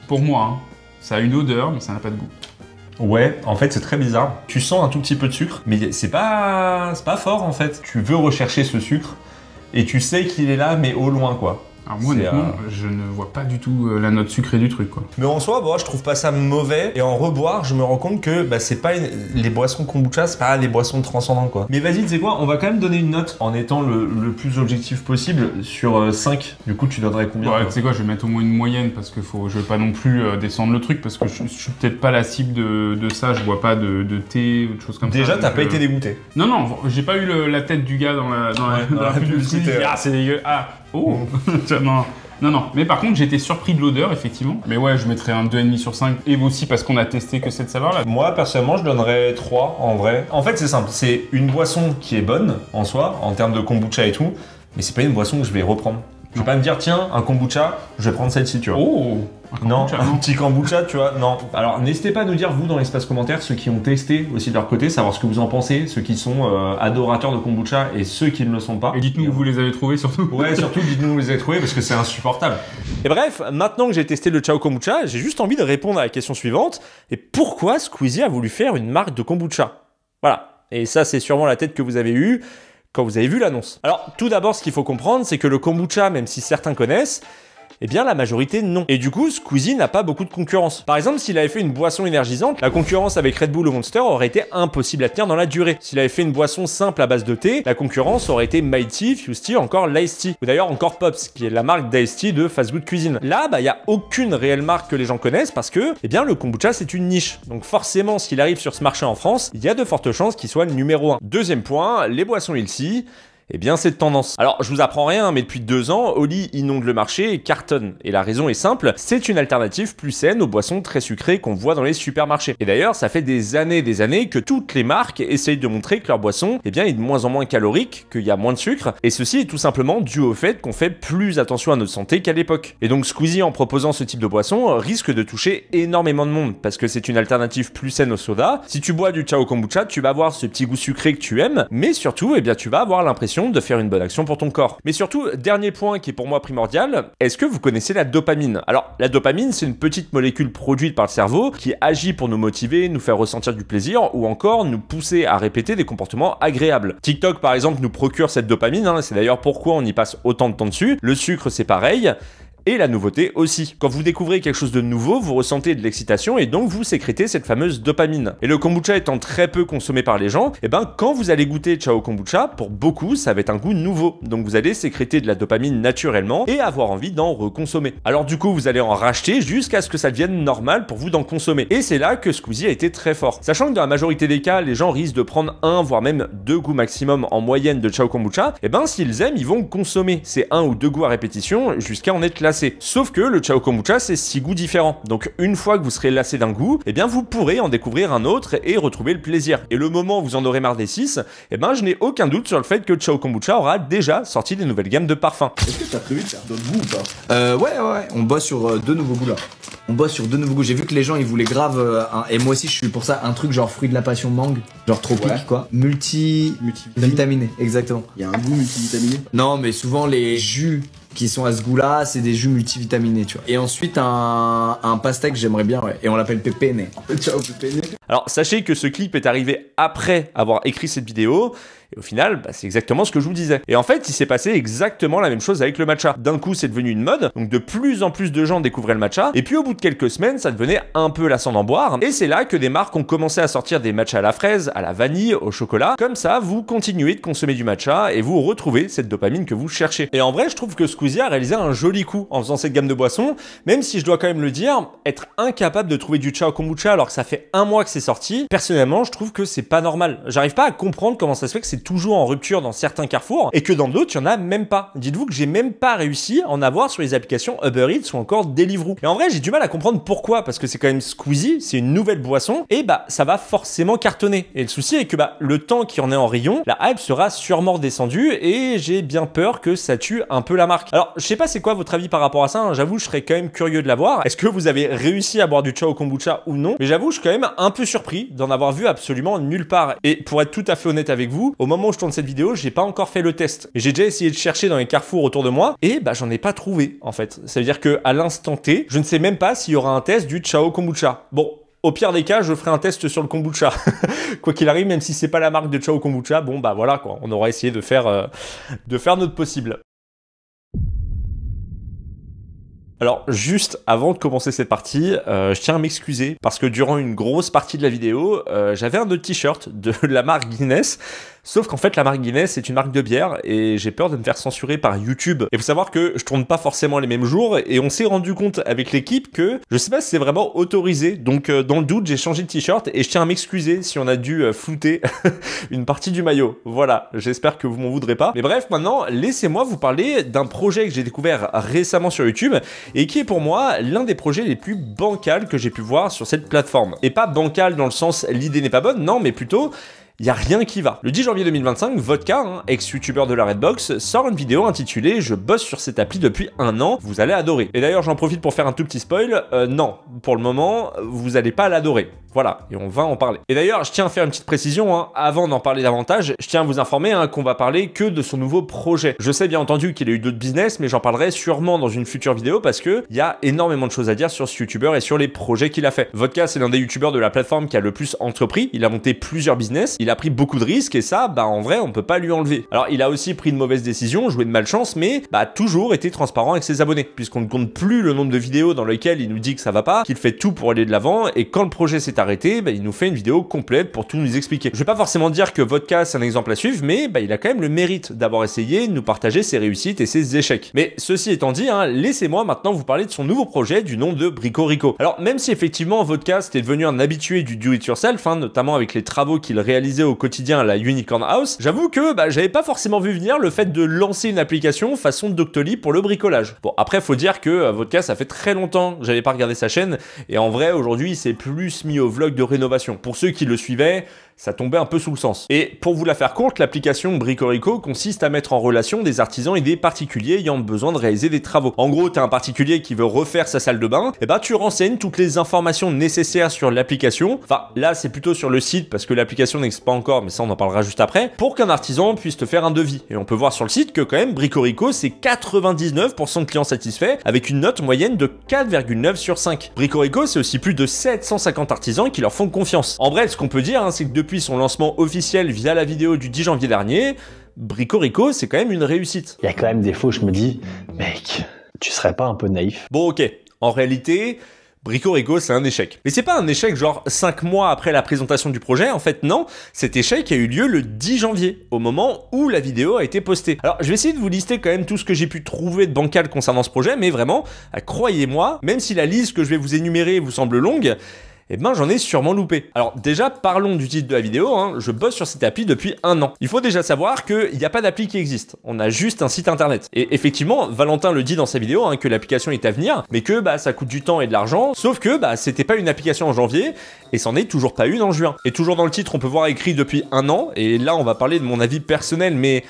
Pour moi, hein, ça a une odeur, mais ça n'a pas de goût. Ouais, en fait, c'est très bizarre. Tu sens un tout petit peu de sucre, mais c'est pas fort, en fait. Tu veux rechercher ce sucre, et tu sais qu'il est là, mais au loin, quoi. Alors moi, honnêtement, je ne vois pas du tout la note sucrée du truc, quoi. Mais en soi, je trouve pas ça mauvais. Et en reboire, je me rends compte que c'est pas les boissons kombucha, c'est pas les boissons transcendantes, quoi. Mais vas-y, tu sais quoi, on va quand même donner une note en étant le plus objectif possible sur 5. Du coup, tu donnerais combien? Ouais, tu sais quoi, je vais mettre au moins une moyenne parce que je vais pas non plus descendre le truc parce que je suis peut-être pas la cible de ça. Je bois pas de thé ou de choses comme ça. Déjà, t'as pas été dégoûté? Non, j'ai pas eu la tête du gars dans la publicité. Ah, c'est dégueu. Ah, oh. Non, mais par contre j'ai été surpris de l'odeur effectivement. Mais ouais, je mettrais un 2,5 sur 5 et aussi parce qu'on a testé que cette saveur là. Moi personnellement je donnerais 3 en vrai. En fait c'est simple, c'est une boisson qui est bonne en soi, en termes de kombucha et tout, mais c'est pas une boisson que je vais reprendre. Je vais pas me dire tiens, un kombucha, je vais prendre celle-ci, tu vois. Oh, non, un petit kombucha, tu vois, non. Alors n'hésitez pas à nous dire, vous, dans l'espace commentaire, ceux qui ont testé aussi de leur côté, savoir ce que vous en pensez, ceux qui sont adorateurs de kombucha et ceux qui ne le sont pas. Et dites-nous où vous les avez trouvés surtout. Ouais, surtout dites-nous où vous les avez trouvés parce que c'est insupportable. Et bref, maintenant que j'ai testé le Ciao Kombucha, j'ai juste envie de répondre à la question suivante. Et pourquoi Squeezie a voulu faire une marque de kombucha? Voilà. Et ça, c'est sûrement la tête que vous avez eue quand vous avez vu l'annonce. Alors, tout d'abord, ce qu'il faut comprendre, c'est que le kombucha, même si certains connaissent, eh bien la majorité non. Et du coup, Squeezie n'a pas beaucoup de concurrence. Par exemple, s'il avait fait une boisson énergisante, la concurrence avec Red Bull ou Monster aurait été impossible à tenir dans la durée. S'il avait fait une boisson simple à base de thé, la concurrence aurait été Mighty, Fuse Tea, encore l'Ice Tea. Ou d'ailleurs encore Pops, qui est la marque d'Ice Tea de Fast Good Cuisine. Là, il n'y a aucune réelle marque que les gens connaissent parce que, eh bien, le kombucha c'est une niche. Donc forcément, s'il arrive sur ce marché en France, il y a de fortes chances qu'il soit le numéro 1. Deuxième point, les boissons healthy. Eh bien, c'est de tendance. Alors, je vous apprends rien, mais depuis 2 ans, Oli inonde le marché et cartonne. Et la raison est simple, c'est une alternative plus saine aux boissons très sucrées qu'on voit dans les supermarchés. Et d'ailleurs, ça fait des années que toutes les marques essayent de montrer que leur boisson, eh bien, est de moins en moins calorique, qu'il y a moins de sucre. Et ceci est tout simplement dû au fait qu'on fait plus attention à notre santé qu'à l'époque. Et donc, Squeezie, en proposant ce type de boisson, risque de toucher énormément de monde, parce que c'est une alternative plus saine au soda. Si tu bois du Ciao Kombucha, tu vas avoir ce petit goût sucré que tu aimes, mais surtout, eh bien, tu vas avoir l'impression de faire une bonne action pour ton corps. Mais surtout, dernier point qui est pour moi primordial, est-ce que vous connaissez la dopamine? Alors, la dopamine, c'est une petite molécule produite par le cerveau qui agit pour nous motiver, nous faire ressentir du plaisir ou encore nous pousser à répéter des comportements agréables. TikTok, par exemple, nous procure cette dopamine, c'est d'ailleurs pourquoi on y passe autant de temps dessus. Le sucre, c'est pareil. Et la nouveauté aussi. Quand vous découvrez quelque chose de nouveau, vous ressentez de l'excitation et donc vous sécrétez cette fameuse dopamine. Et le kombucha étant très peu consommé par les gens, et ben quand vous allez goûter Ciao Kombucha, pour beaucoup ça va être un goût nouveau. Donc vous allez sécréter de la dopamine naturellement et avoir envie d'en reconsommer. Alors du coup vous allez en racheter jusqu'à ce que ça devienne normal pour vous d'en consommer. Et c'est là que Squeezie a été très fort. Sachant que dans la majorité des cas, les gens risquent de prendre 1 voire même 2 goûts maximum en moyenne de Ciao Kombucha, et ben s'ils aiment, ils vont consommer ces 1 ou 2 goûts à répétition jusqu'à en être lassés. lassé. Sauf que le Ciao Kombucha, c'est 6 goûts différents. Donc une fois que vous serez lassé d'un goût, eh bien vous pourrez en découvrir un autre et retrouver le plaisir. Et le moment où vous en aurez marre des 6, eh ben je n'ai aucun doute sur le fait que Ciao Kombucha aura déjà sorti des nouvelles gammes de parfums. Est-ce que t'as prévu de faire d'autres goûts ou pas? Ouais, on bosse sur 2 nouveaux goûts là. On bosse sur 2 nouveaux goûts. J'ai vu que les gens ils voulaient grave et moi aussi je suis pour ça, un truc genre fruit de la passion mangue, genre tropique quoi. Multivitaminé, exactement. Il y a un goût multivitaminé? Non, mais souvent les jus qui sont à ce goût-là, c'est des jus multivitaminés, tu vois. Et ensuite un pastèque, j'aimerais bien, ouais. Et on l'appelle pépéné. Ciao pépéné. Alors sachez que ce clip est arrivé après avoir écrit cette vidéo. Et au final, c'est exactement ce que je vous disais. Et en fait, il s'est passé exactement la même chose avec le matcha. D'un coup, c'est devenu une mode, donc de plus en plus de gens découvraient le matcha. Et puis au bout de quelques semaines, ça devenait un peu lassant d'en boire. Et c'est là que des marques ont commencé à sortir des matchas à la fraise, à la vanille, au chocolat. Comme ça, vous continuez de consommer du matcha et vous retrouvez cette dopamine que vous cherchez. Et en vrai, je trouve que Squeezie a réalisé un joli coup en faisant cette gamme de boissons, même si je dois quand même le dire, être incapable de trouver du Ciao Kombucha alors que ça fait 1 mois que c'est sorti, personnellement, je trouve que c'est pas normal. J'arrive pas à comprendre comment ça se fait que c'est toujours en rupture dans certains carrefours et que dans d'autres, il y en a même pas. Dites-vous que j'ai même pas réussi à en avoir sur les applications Uber Eats ou encore Deliveroo. Et en vrai, j'ai du mal à comprendre pourquoi, parce que c'est quand même Squeezie, c'est une nouvelle boisson et ça va forcément cartonner. Et le souci est que le temps qu'il y en ait en rayon, la hype sera sûrement descendue et j'ai bien peur que ça tue un peu la marque. Alors, je sais pas c'est quoi votre avis par rapport à ça, hein. J'avoue, je serais quand même curieux de l'avoir. Est-ce que vous avez réussi à boire du Ciao Kombucha ou non? Mais j'avoue, je suis quand même un peu surpris d'en avoir vu absolument nulle part. Et pour être tout à fait honnête avec vous, au moment où je tourne cette vidéo, j'ai pas encore fait le test. J'ai déjà essayé de chercher dans les carrefours autour de moi et j'en ai pas trouvé en fait. Ça veut dire que à l'instant T, je ne sais même pas s'il y aura un test du Ciao Kombucha. Bon, au pire des cas, je ferai un test sur le kombucha. Quoi qu'il arrive, même si c'est pas la marque de Ciao Kombucha, voilà quoi, on aura essayé de faire notre possible. Alors juste avant de commencer cette partie, je tiens à m'excuser parce que durant une grosse partie de la vidéo, j'avais un autre t-shirt de la marque Guinness. Sauf qu'en fait, la marque Guinness, c'est une marque de bière et j'ai peur de me faire censurer par YouTube. Et faut savoir que je tourne pas forcément les mêmes jours et on s'est rendu compte avec l'équipe que je sais pas si c'est vraiment autorisé. Donc dans le doute, j'ai changé de t-shirt et je tiens à m'excuser si on a dû flouter une partie du maillot. Voilà, j'espère que vous m'en voudrez pas. Mais bref, maintenant, laissez-moi vous parler d'un projet que j'ai découvert récemment sur YouTube et qui est pour moi l'un des projets les plus bancals que j'ai pu voir sur cette plateforme. Et pas bancal dans le sens l'idée n'est pas bonne, non, mais plutôt il n'y a rien qui va. Le 10 janvier 2025, Vodka, ex-youtubeur de la Redbox, sort une vidéo intitulée « Je bosse sur cette appli depuis 1 an, vous allez adorer ». Et d'ailleurs, j'en profite pour faire un tout petit spoil. Non, pour le moment, vous n'allez pas l'adorer. Voilà, et on va en parler. Et d'ailleurs, je tiens à faire une petite précision, avant d'en parler davantage, je tiens à vous informer qu'on va parler que de son nouveau projet. Je sais bien entendu qu'il a eu d'autres business, mais j'en parlerai sûrement dans une future vidéo parce que il y a énormément de choses à dire sur ce youtubeur et sur les projets qu'il a fait. Vodka, c'est l'un des youtubeurs de la plateforme qui a le plus entrepris, il a monté plusieurs business, il a pris beaucoup de risques et ça, en vrai, on peut pas lui enlever. Alors, il a aussi pris de mauvaises décisions, joué de malchance, mais toujours été transparent avec ses abonnés, puisqu'on ne compte plus le nombre de vidéos dans lesquelles il nous dit que ça va pas, qu'il fait tout pour aller de l'avant et quand le projet s'est arrêté, il nous fait une vidéo complète pour tout nous expliquer. Je vais pas forcément dire que Vodka c'est un exemple à suivre, mais il a quand même le mérite d'avoir essayé de nous partager ses réussites et ses échecs. Mais ceci étant dit, laissez-moi maintenant vous parler de son nouveau projet du nom de Brico Rico. Alors même si effectivement Vodka c'était devenu un habitué du do-it-yourself, notamment avec les travaux qu'il réalisait au quotidien à la Unicorn House, j'avoue que j'avais pas forcément vu venir le fait de lancer une application façon Doctolib pour le bricolage. Bon, après faut dire que Vodka ça fait très longtemps que j'avais pas regardé sa chaîne et en vrai aujourd'hui il s'est plus mis au vlog de rénovation. Pour ceux qui le suivaient, ça tombait un peu sous le sens. Et pour vous la faire courte, l'application Brico Rico consiste à mettre en relation des artisans et des particuliers ayant besoin de réaliser des travaux. En gros, t'as un particulier qui veut refaire sa salle de bain, et tu renseignes toutes les informations nécessaires sur l'application. Enfin, là, c'est plutôt sur le site parce que l'application n'existe pas encore, mais ça, on en parlera juste après, pour qu'un artisan puisse te faire un devis. Et on peut voir sur le site que quand même, Brico Rico, c'est 99% de clients satisfaits avec une note moyenne de 4,9 sur 5. Brico Rico, c'est aussi plus de 750 artisans qui leur font confiance. En bref, ce qu'on peut dire, c'est que depuis son lancement officiel via la vidéo du 10 janvier dernier, Brico Rico, c'est quand même une réussite. Il y a quand même des fois où je me dis, mec, tu serais pas un peu naïf? Bon, ok. En réalité, Brico Rico, c'est un échec. Mais c'est pas un échec genre 5 mois après la présentation du projet, en fait non, cet échec a eu lieu le 10 janvier, au moment où la vidéo a été postée. Alors je vais essayer de vous lister quand même tout ce que j'ai pu trouver de bancal concernant ce projet, mais vraiment, croyez-moi, même si la liste que je vais vous énumérer vous semble longue, Eh ben j'en ai sûrement loupé. Alors déjà, parlons du titre de la vidéo, hein. Je bosse sur cette appli depuis 1 an. Il faut déjà savoir qu'il n'y a pas d'appli qui existe, on a juste un site internet. Et effectivement, Valentin le dit dans sa vidéo, hein, que l'application est à venir, mais que bah, ça coûte du temps et de l'argent, sauf que bah, c'était pas une application en janvier, et c'en est toujours pas une en juin. Et toujours dans le titre, on peut voir écrit depuis 1 an, et là on va parler de mon avis personnel, mais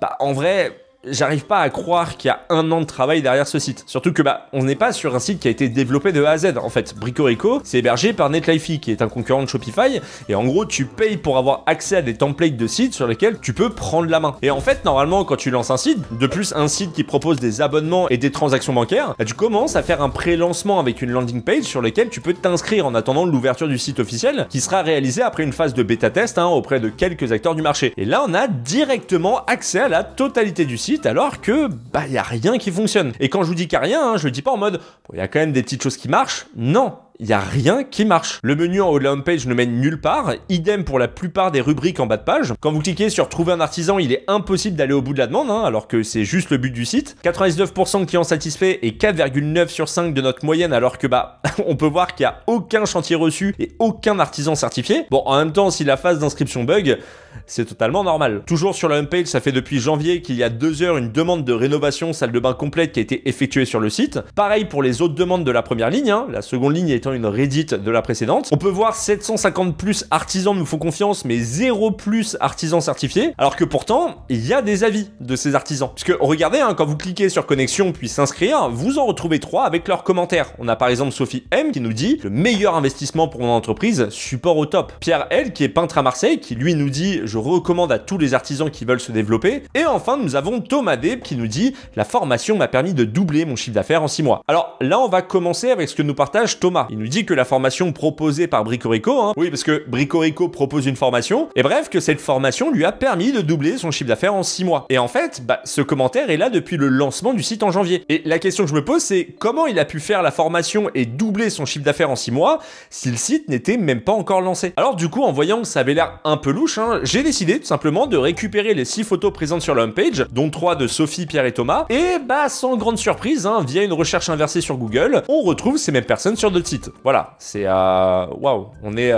bah, en vrai... J'arrive pas à croire qu'il y a 1 an de travail derrière ce site. Surtout que bah, on n'est pas sur un site qui a été développé de A à Z. En fait, Bricorico, c'est hébergé par Netlify, qui est un concurrent de Shopify. Et en gros, tu payes pour avoir accès à des templates de sites sur lesquels tu peux prendre la main. Et en fait, normalement, quand tu lances un site, de plus un site qui propose des abonnements et des transactions bancaires, bah, tu commences à faire un pré-lancement avec une landing page sur laquelle tu peux t'inscrire en attendant l'ouverture du site officiel, qui sera réalisé après une phase de bêta-test hein, auprès de quelques acteurs du marché. Et là, on a directement accès à la totalité du site, alors que bah y a rien qui fonctionne. Et quand je vous dis qu'il n'y a rien, hein, je le dis pas en mode bon, y a quand même des petites choses qui marchent. Non, il n'y a rien qui marche. Le menu en haut de la homepage ne mène nulle part, idem pour la plupart des rubriques en bas de page. Quand vous cliquez sur trouver un artisan, il est impossible d'aller au bout de la demande, hein, alors que c'est juste le but du site. 99% de clients satisfaits et 4,9 sur 5 de notre moyenne, alors que bah on peut voir qu'il n'y a aucun chantier reçu et aucun artisan certifié. Bon, en même temps, si la phase d'inscription bug, c'est totalement normal. Toujours sur la homepage, ça fait depuis janvier qu'il y a 2 heures une demande de rénovation salle de bain complète qui a été effectuée sur le site. Pareil pour les autres demandes de la première ligne, hein, la seconde ligne étant une Reddit de la précédente. On peut voir 750 plus artisans nous font confiance, mais 0 plus artisans certifiés, alors que pourtant, il y a des avis de ces artisans. Puisque regardez, hein, quand vous cliquez sur connexion puis s'inscrire, vous en retrouvez 3 avec leurs commentaires. On a par exemple Sophie M qui nous dit le meilleur investissement pour mon entreprise, support au top. Pierre L qui est peintre à Marseille qui lui nous dit je recommande à tous les artisans qui veulent se développer. Et enfin, nous avons Thomas D qui nous dit la formation m'a permis de doubler mon chiffre d'affaires en 6 mois. Alors là, on va commencer avec ce que nous partage Thomas. Il nous dit que la formation proposée par Bricorico, hein, oui, parce que Bricorico propose une formation, et bref, que cette formation lui a permis de doubler son chiffre d'affaires en 6 mois. Et en fait, bah, ce commentaire est là depuis le lancement du site en janvier. Et la question que je me pose, c'est comment il a pu faire la formation et doubler son chiffre d'affaires en 6 mois si le site n'était même pas encore lancé. Alors du coup, en voyant que ça avait l'air un peu louche, hein, j'ai décidé tout simplement de récupérer les 6 photos présentes sur la homepage, dont 3 de Sophie, Pierre et Thomas, et bah sans grande surprise, hein, via une recherche inversée sur Google, on retrouve ces mêmes personnes sur d'autres sites. Voilà, c'est waouh, on est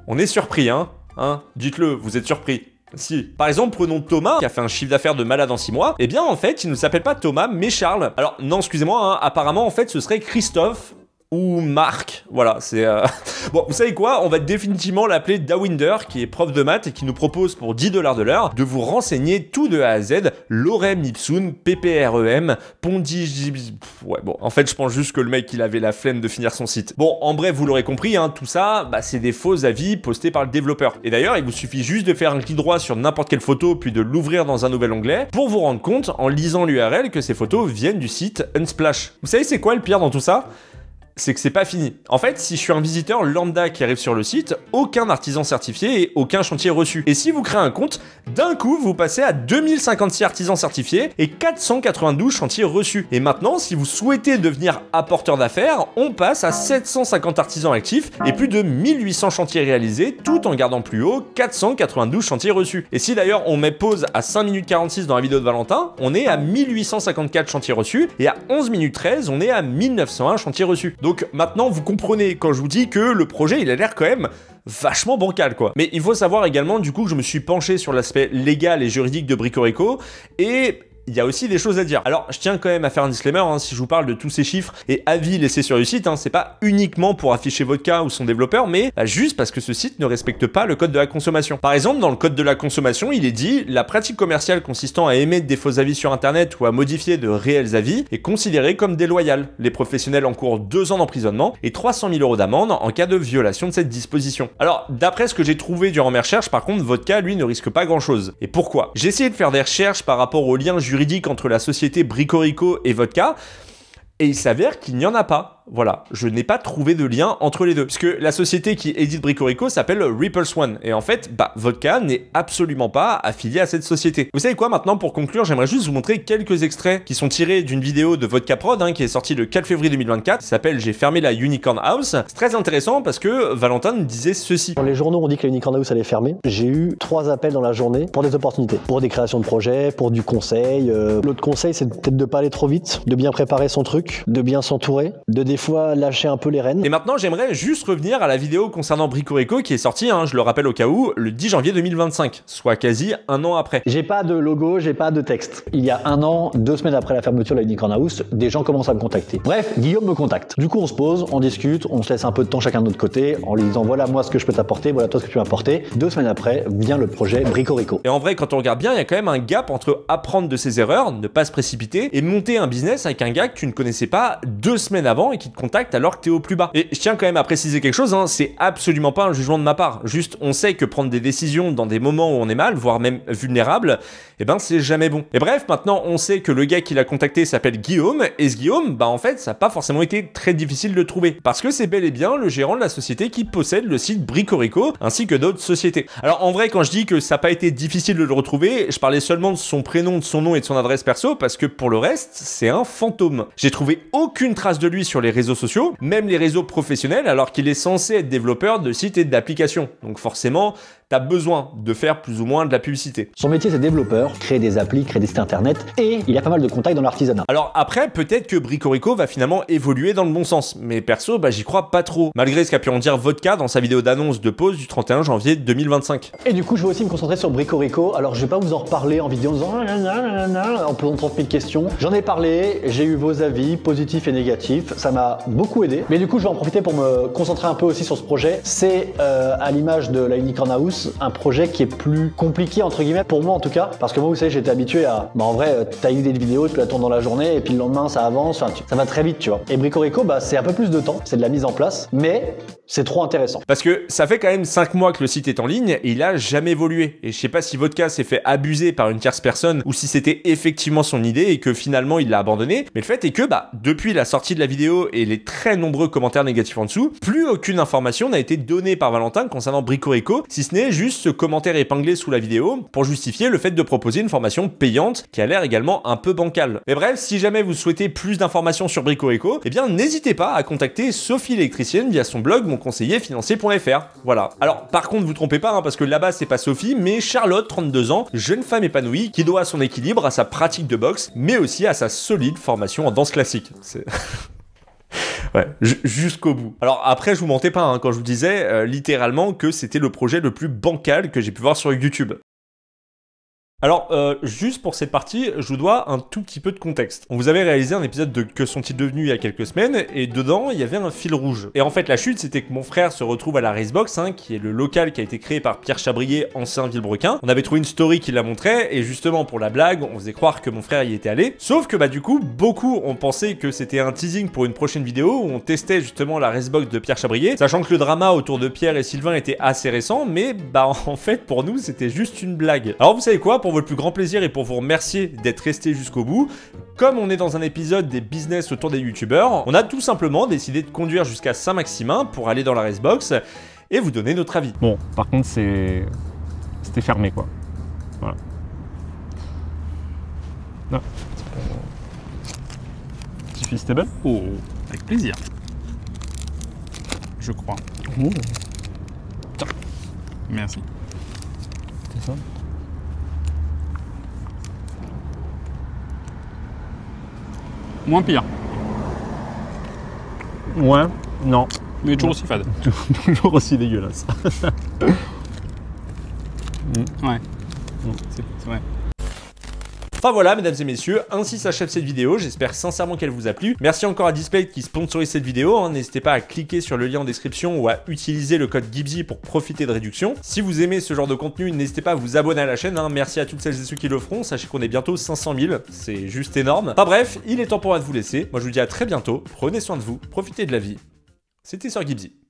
on est surpris, hein, dites-le, vous êtes surpris. Si. Par exemple, prenons Thomas, qui a fait un chiffre d'affaires de malade en 6 mois, eh bien en fait, il ne s'appelle pas Thomas, mais Charles. Alors non, excusez-moi, hein, apparemment en fait, ce serait Christophe ou Marc, voilà, c'est... Bon, vous savez quoi, on va définitivement l'appeler Dawinder, qui est prof de maths et qui nous propose pour 10 $ de l'heure de vous renseigner tout de A à Z, lorem ipsum, PPREM, Pondi... Ouais, bon, en fait, je pense juste que le mec, il avait la flemme de finir son site. Bon, en bref, vous l'aurez compris, hein, tout ça, bah, c'est des faux avis postés par le développeur. Et d'ailleurs, il vous suffit juste de faire un clic droit sur n'importe quelle photo, puis de l'ouvrir dans un nouvel onglet, pour vous rendre compte, en lisant l'URL, que ces photos viennent du site Unsplash. Vous savez c'est quoi le pire dans tout ça ? C'est que c'est pas fini. En fait, si je suis un visiteur lambda qui arrive sur le site, aucun artisan certifié et aucun chantier reçu. Et si vous créez un compte, d'un coup, vous passez à 2056 artisans certifiés et 492 chantiers reçus. Et maintenant, si vous souhaitez devenir apporteur d'affaires, on passe à 750 artisans actifs et plus de 1800 chantiers réalisés, tout en gardant plus haut 492 chantiers reçus. Et si d'ailleurs on met pause à 5 minutes 46 dans la vidéo de Valentin, on est à 1854 chantiers reçus et à 11 minutes 13, on est à 1901 chantiers reçus. Donc maintenant, vous comprenez quand je vous dis que le projet, il a l'air quand même vachement bancal, quoi. Mais il faut savoir également, du coup, que je me suis penché sur l'aspect légal et juridique de Bricorico et... il y a aussi des choses à dire. Alors, je tiens quand même à faire un disclaimer, hein, si je vous parle de tous ces chiffres et avis laissés sur le site, hein, c'est pas uniquement pour afficher votre cas ou son développeur, mais bah, juste parce que ce site ne respecte pas le code de la consommation. Par exemple, dans le code de la consommation, il est dit « La pratique commerciale consistant à émettre des faux avis sur Internet ou à modifier de réels avis est considérée comme déloyale. Les professionnels encourent 2 ans d'emprisonnement et 300 000 € d'amende en cas de violation de cette disposition. » Alors, d'après ce que j'ai trouvé durant mes recherches, par contre, votre cas, lui, ne risque pas grand-chose. Et pourquoi? J'ai essayé de faire des recherches par rapport aux liens juridique entre la société Bricorico et votre cas, et il s'avère qu'il n'y en a pas. Voilà, je n'ai pas trouvé de lien entre les deux. Puisque la société qui édite Bricorico s'appelle Ripples One. Et en fait, bah, Vodka n'est absolument pas affilié à cette société. Vous savez quoi, maintenant, pour conclure, j'aimerais juste vous montrer quelques extraits qui sont tirés d'une vidéo de Vodka Prod, hein, qui est sortie le 4 février 2024, qui s'appelle « J'ai fermé la Unicorn House ». C'est très intéressant parce que Valentin nous disait ceci. Dans les journaux, on dit que la Unicorn House allait fermer. J'ai eu 3 appels dans la journée pour des opportunités, pour des créations de projets, pour du conseil. L'autre conseil, c'est peut-être de pas aller trop vite, de bien préparer son truc, de bien s'entourer, de des fois lâcher un peu les rênes. Et maintenant, j'aimerais juste revenir à la vidéo concernant Bricorico qui est sortie, hein, je le rappelle au cas où, le 10 janvier 2025, soit quasi un an après. J'ai pas de logo, j'ai pas de texte. Il y a un an, 2 semaines après la fermeture de la Unicorn House, des gens commencent à me contacter. Bref, Guillaume me contacte. Du coup, on se pose, on discute, on se laisse un peu de temps chacun de notre côté, en lui disant voilà moi ce que je peux t'apporter, voilà toi ce que tu peux m'apporter. 2 semaines après, vient le projet Bricorico. Et en vrai, quand on regarde bien, il y a quand même un gap entre apprendre de ses erreurs, ne pas se précipiter, et monter un business avec un gars que tu ne connaissais pas 2 semaines avant et qui te contacte alors que t'es au plus bas. Et je tiens quand même à préciser quelque chose, hein, c'est absolument pas un jugement de ma part. Juste, on sait que prendre des décisions dans des moments où on est mal, voire même vulnérable, eh ben c'est jamais bon. Et bref, maintenant on sait que le gars qui l'a contacté s'appelle Guillaume, et ce Guillaume, bah en fait, ça n'a pas forcément été très difficile de le trouver. Parce que c'est bel et bien le gérant de la société qui possède le site Bricorico, ainsi que d'autres sociétés. Alors en vrai, quand je dis que ça n'a pas été difficile de le retrouver, je parlais seulement de son prénom, de son nom et de son adresse perso, parce que pour le reste, c'est un fantôme. J'ai trouvé aucune trace de lui sur les réseaux sociaux, même les réseaux professionnels, alors qu'il est censé être développeur de sites et d'applications. Donc forcément, t'as besoin de faire plus ou moins de la publicité. Son métier c'est développeur, créer des applis, créer des sites internet, et il a pas mal de contacts dans l'artisanat. Alors après, peut-être que Bricorico va finalement évoluer dans le bon sens, mais perso, bah j'y crois pas trop, malgré ce qu'a pu en dire Vodka dans sa vidéo d'annonce de pause du 31 janvier 2025. Et du coup, je vais aussi me concentrer sur Bricorico. Alors, je vais pas vous en reparler en vidéo en disant en posant 30 000 questions. J'en ai parlé, j'ai eu vos avis, positifs et négatifs. Ça m'a beaucoup aidé. Mais du coup, je vais en profiter pour me concentrer un peu aussi sur ce projet. C'est à l'image de la Unicorn House, un projet qui est plus compliqué entre guillemets pour moi en tout cas, parce que moi, vous savez, j'étais habitué à, bah en vrai, t'as une idée de vidéo, tu la tournes dans la journée et puis le lendemain ça avance. Enfin, ça va très vite, tu vois. Et Bricorico, bah c'est un peu plus de temps, c'est de la mise en place, mais c'est trop intéressant. Parce que ça fait quand même 5 mois que le site est en ligne et il a jamais évolué. Et je sais pas si Vodka s'est fait abuser par une tierce personne ou si c'était effectivement son idée et que finalement il l'a abandonné. Mais le fait est que bah depuis la sortie de la vidéo et les très nombreux commentaires négatifs en dessous, plus aucune information n'a été donnée par Valentin concernant Bricorico, si ce n'est juste ce commentaire épinglé sous la vidéo pour justifier le fait de proposer une formation payante qui a l'air également un peu bancale. Mais bref, si jamais vous souhaitez plus d'informations sur Bricorico, eh bien n'hésitez pas à contacter Sophie l'électricienne via son blog monconseillerfinancier.fr. Voilà. Alors par contre, vous trompez pas, hein, parce que là-bas c'est pas Sophie, mais Charlotte, 32 ans, jeune femme épanouie, qui doit son équilibre à sa pratique de boxe, mais aussi à sa solide formation en danse classique. C'est... Ouais, jusqu'au bout. Alors après, je vous mentais pas hein, quand je vous disais littéralement que c'était le projet le plus bancal que j'ai pu voir sur YouTube. Alors, juste pour cette partie, je vous dois un tout petit peu de contexte. On vous avait réalisé un épisode de Que sont-ils devenus il y a quelques semaines, et dedans, il y avait un fil rouge. Et en fait, la chute, c'était que mon frère se retrouve à la Racebox, hein, qui est le local qui a été créé par Pierre Chabrier, ancien Villebrequin. On avait trouvé une story qui la montrait, et justement, pour la blague, on faisait croire que mon frère y était allé. Sauf que, bah du coup, beaucoup ont pensé que c'était un teasing pour une prochaine vidéo, où on testait justement la Racebox de Pierre Chabrier, sachant que le drama autour de Pierre et Sylvain était assez récent, mais bah en fait, pour nous, c'était juste une blague. Alors vous savez quoi, pour votre plus grand plaisir et pour vous remercier d'être resté jusqu'au bout, comme on est dans un épisode des business autour des youtubeurs, on a tout simplement décidé de conduire jusqu'à Saint-Maximin pour aller dans la Racebox et vous donner notre avis. Bon, par contre, c'était fermé, quoi. Voilà. Non. Petit fils stable. Oh, avec plaisir. Je crois. Oh. Merci. C'est ça. Moins pire. Ouais, non. Mais toujours aussi fade. Toujours aussi dégueulasse. Ouais. C'est vrai. Enfin voilà, mesdames et messieurs, ainsi s'achève cette vidéo, j'espère sincèrement qu'elle vous a plu. Merci encore à Displate qui sponsorise cette vidéo, hein. N'hésitez pas à cliquer sur le lien en description ou à utiliser le code GIBSY pour profiter de réduction. Si vous aimez ce genre de contenu, n'hésitez pas à vous abonner à la chaîne, hein. Merci à toutes celles et ceux qui le feront, sachez qu'on est bientôt 500 000, c'est juste énorme. Enfin bref, il est temps pour moi de vous laisser, moi je vous dis à très bientôt, prenez soin de vous, profitez de la vie, c'était Sir GIBSY.